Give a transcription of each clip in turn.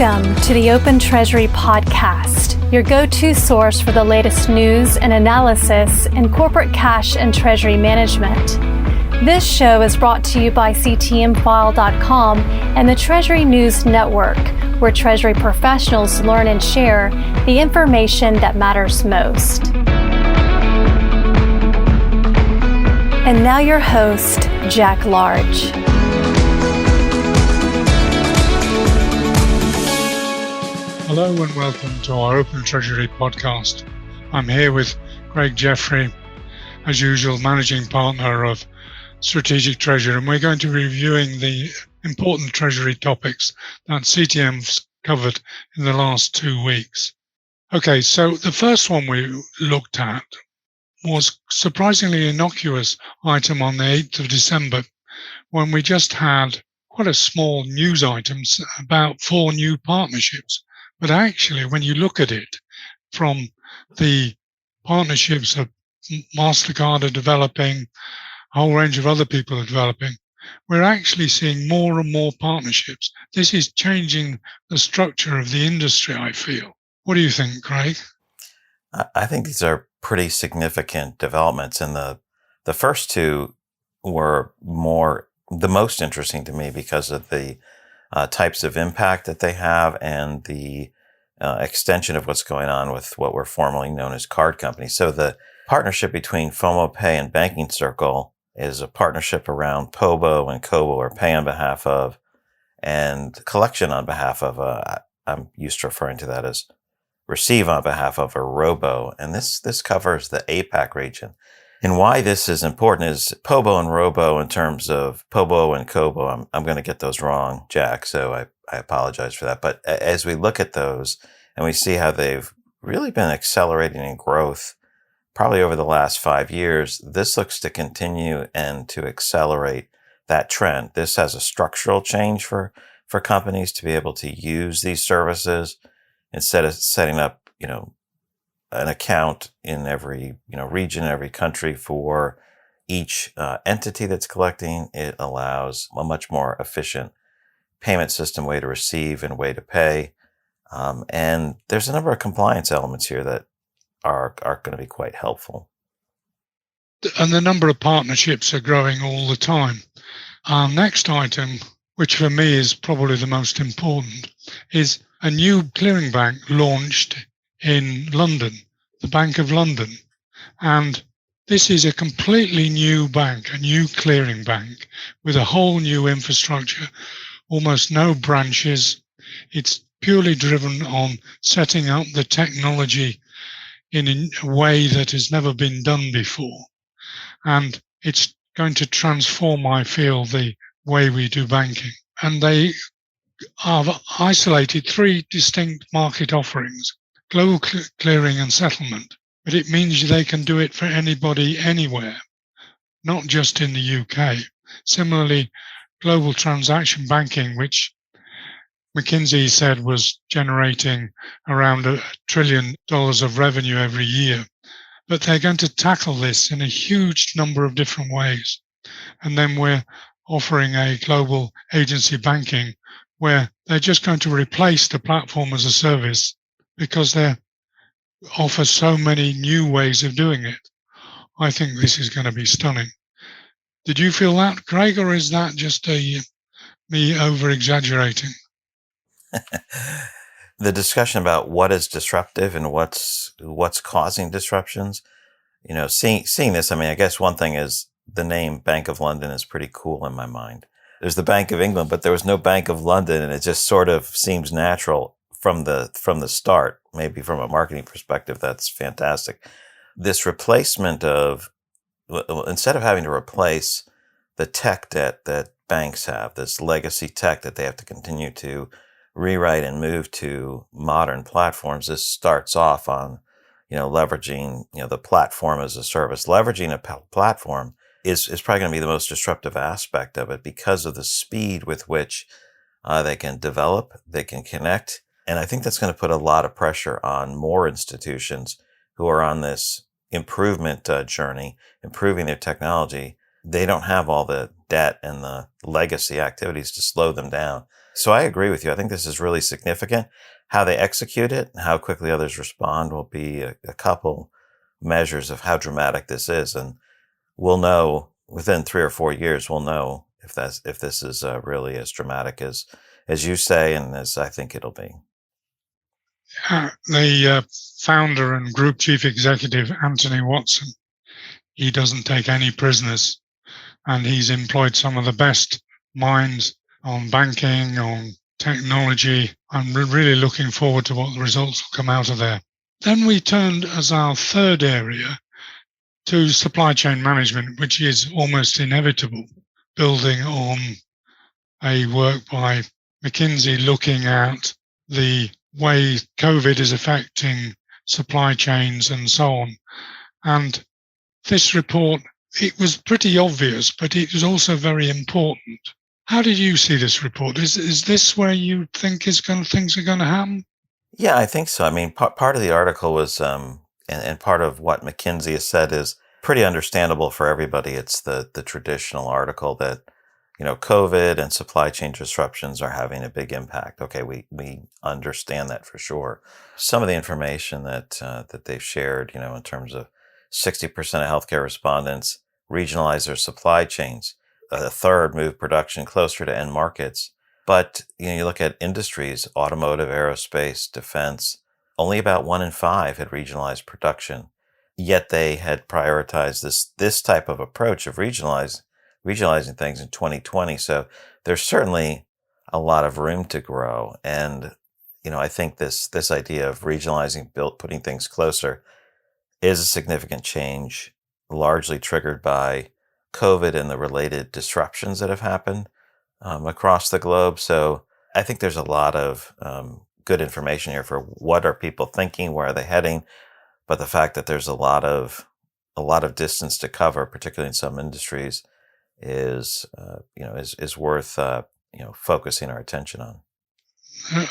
Welcome to the Open Treasury Podcast, your go-to source for the latest news and analysis in corporate cash and treasury management. This show is brought to you by CTMfile.com and the Treasury News Network, where Treasury professionals learn and share the information that matters most. And now your host, Jack Large. Hello and welcome to our Open Treasury podcast. I'm here with Craig Jeffery, as usual, managing partner of Strategic Treasury, and we're going to be reviewing the important treasury topics that CTM's covered in the last 2 weeks. Okay, so the first one we looked at was surprisingly innocuous item on the 8th of December, when we just had quite a small news item about 4 new partnerships. But actually, when you look at it from the partnerships that MasterCard are developing, a whole range of other people are developing, we're actually seeing more and more partnerships. This is changing the structure of the industry, I feel. What do you think, Craig? I think these are pretty significant developments, and the first two were the most interesting to me because of the types of impact that they have and the extension of what's going on with what were formerly known as card companies. So the partnership between FOMO Pay and Banking Circle is a partnership around POBO and KOBO, or pay on behalf of, and collection on behalf of. I'm used to referring to that as receive on behalf of, or ROBO. And this covers the APAC region. And why this is important is POBO and ROBO, in terms of POBO and KOBO. I'm going to get those wrong, Jack, so I apologize for that. But as we look at those and we see how they've really been accelerating in growth, probably over the last 5 years, this looks to continue and to accelerate that trend. This has a structural change for companies to be able to use these services instead of setting up, an account in every, region, every country for each entity that's collecting. It allows a much more efficient payment system, way to receive and way to pay. And there's a number of compliance elements here that are going to be quite helpful. And the number of partnerships are growing all the time. Our next item, which for me is probably the most important, is a new clearing bank launched in London, the Bank of London. And this is a completely new bank, a new clearing bank with a whole new infrastructure, almost no branches. It's purely driven on setting up the technology in a way that has never been done before. And it's going to transform, I feel, the way we do banking. And they have isolated 3 distinct market offerings: global clearing and settlement. But it means they can do it for anybody, anywhere, not just in the UK. Similarly, global transaction banking, which McKinsey said was generating around $1 trillion of revenue every year. But they're going to tackle this in a huge number of different ways. And then we're offering a global agency banking where they're just going to replace the platform as a service because they offer so many new ways of doing it. I think this is going to be stunning. Did you feel that, Craig, or is that just me over-exaggerating? The discussion about what is disruptive and what's causing disruptions, seeing this, I guess one thing is the name Bank of London is pretty cool in my mind. There's the Bank of England, but there was no Bank of London, and it just sort of seems natural from the start. Maybe from a marketing perspective, that's fantastic. This replacement of, instead of having to replace the tech debt that banks have, this legacy tech that they have to continue to rewrite and move to modern platforms, this starts off on, leveraging, the platform as a service. Leveraging a platform is probably going to be the most disruptive aspect of it because of the speed with which they can develop, they can connect. And I think that's going to put a lot of pressure on more institutions who are on this improvement journey, improving their technology. They don't have all the debt and the legacy activities to slow them down. So I agree with you. I think this is really significant. How they execute it and how quickly others respond will be a couple measures of how dramatic this is. And we'll know within 3 or 4 years, we'll know if this is really as dramatic as you say, and as I think it'll be. The founder and group chief executive, Anthony Watson, he doesn't take any prisoners, and he's employed some of the best minds on banking, on technology. I'm really looking forward to what the results will come out of there. Then we turned as our third area to supply chain management, which is almost inevitable, building on a work by McKinsey looking at the way COVID is affecting supply chains and so on. And this report, it was pretty obvious, but it was also very important. How did you see this report? Is this where you think things are going to happen? Yeah, I think so. I mean, part of the article was, and part of what McKinsey has said is pretty understandable for everybody. It's the traditional article that, COVID and supply chain disruptions are having a big impact. Okay, we understand that for sure. Some of the information that they've shared, in terms of 60% of healthcare respondents regionalize their supply chains. A third move production closer to end markets. But you look at industries, automotive, aerospace, defense, only about 1 in 5 had regionalized production. Yet they had prioritized this type of approach of regionalizing things in 2020. So there's certainly a lot of room to grow. And, I think this idea of regionalizing, putting things closer is a significant change, largely triggered by COVID and the related disruptions that have happened across the globe. So I think there's a lot of good information here for what are people thinking, where are they heading, but the fact that there's a lot of distance to cover, particularly in some industries, is worth focusing our attention on.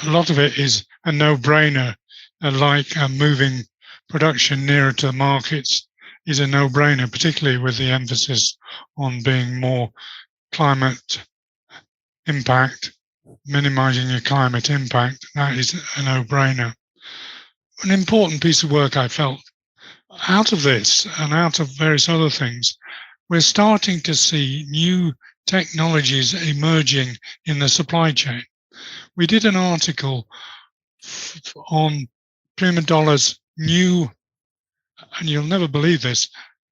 A lot of it is a no-brainer, like moving production nearer to the markets is a no-brainer, particularly with the emphasis on being more climate impact, minimizing your climate impact. That is a no-brainer. An important piece of work I felt out of this and out of various other things, we're starting to see new technologies emerging in the supply chain. We did an article on Prima Dollar's new, and you'll never believe this,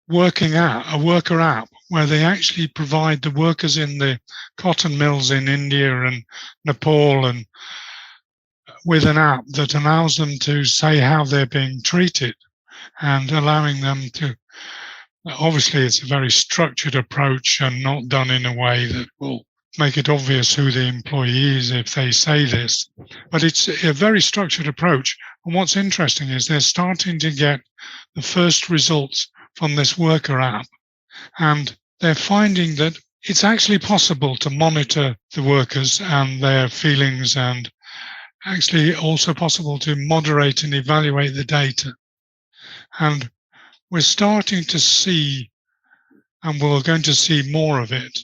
a worker app where they actually provide the workers in the cotton mills in India and Nepal and with an app that allows them to say how they're being treated and allowing them to, obviously it's a very structured approach and not done in a way that will make it obvious who the employee is if they say this, but it's a very structured approach. And what's interesting is they're starting to get the first results from this worker app, and they're finding that it's actually possible to monitor the workers and their feelings, and actually also possible to moderate and evaluate the data. And we're starting to see, and we're going to see more of it,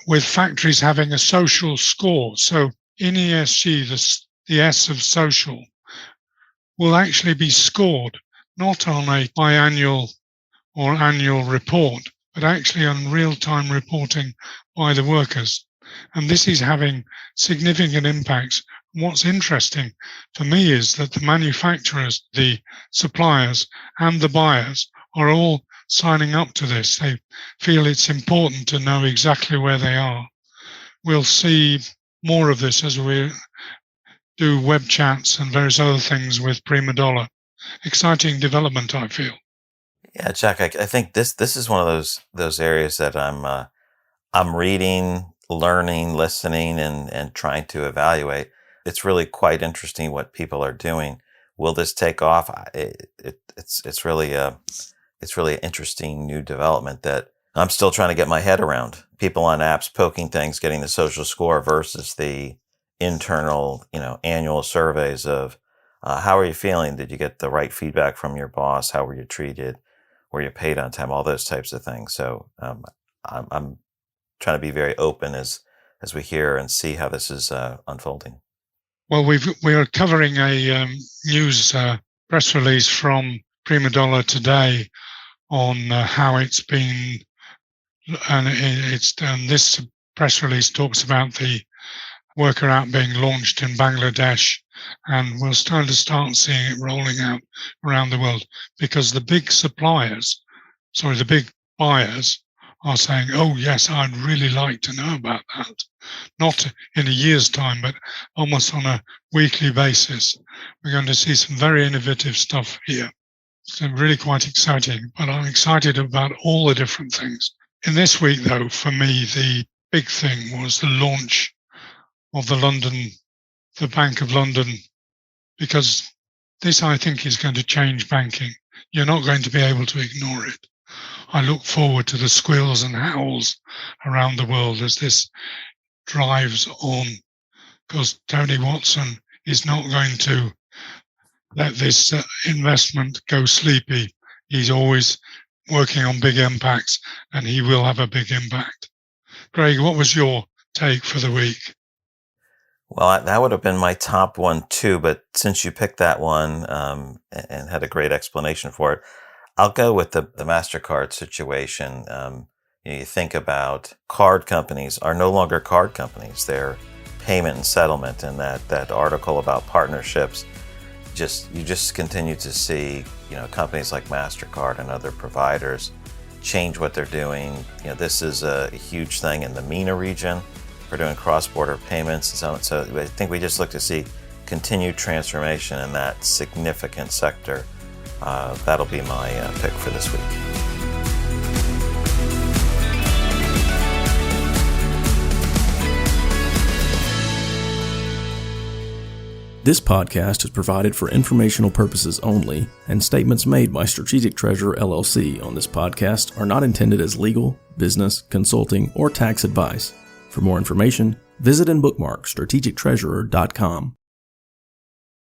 with factories having a social score. So in ESG, the S of social will actually be scored not on a biannual or annual report, but actually on real-time reporting by the workers. And this is having significant impacts. And what's interesting for me is that the manufacturers, the suppliers, and the buyers are all signing up to this. They feel it's important to know exactly where they are. We'll see more of this as we do web chats and various other things with Prima Dollar. Exciting development, I feel. Yeah, Jack, I think this is one of those areas that I'm reading, learning, listening, and trying to evaluate. It's really quite interesting what people are doing. Will this take off? It's really an interesting new development that I'm still trying to get my head around. People on apps poking things, getting the social score versus the internal, annual surveys of how are you feeling? Did you get the right feedback from your boss? How were you treated? Were you paid on time? All those types of things. So I'm trying to be very open as as we hear and see how this is unfolding? Well, we are covering a news press release from Prima Dollar today on how it's been, and this press release talks about the worker app being launched in Bangladesh, and we're starting to start seeing it rolling out around the world because the big the big buyers are saying, oh yes, I'd really like to know about that. Not in a year's time, but almost on a weekly basis. We're going to see some very innovative stuff here. So really quite exciting, but I'm excited about all the different things. In this week though, for me, the big thing was the launch of the Bank of London, because this I think is going to change banking. You're not going to be able to ignore it. I look forward to the squeals and howls around the world as this drives on, because Tony Watson is not going to let this investment go sleepy. He's always working on big impacts, and he will have a big impact. Craig, what was your take for the week? Well, that would have been my top one too, but since you picked that one and had a great explanation for it, I'll go with the MasterCard situation. You think about card companies are no longer card companies. They're payment and settlement, and that article about partnerships, you just continue to see, companies like MasterCard and other providers change what they're doing. This is a huge thing in the MENA region. We're doing cross-border payments and so I think we just look to see continued transformation in that significant sector. That'll be my pick for this week. This podcast is provided for informational purposes only, and statements made by Strategic Treasurer LLC on this podcast are not intended as legal, business, consulting, or tax advice. For more information, visit and bookmark strategictreasurer.com.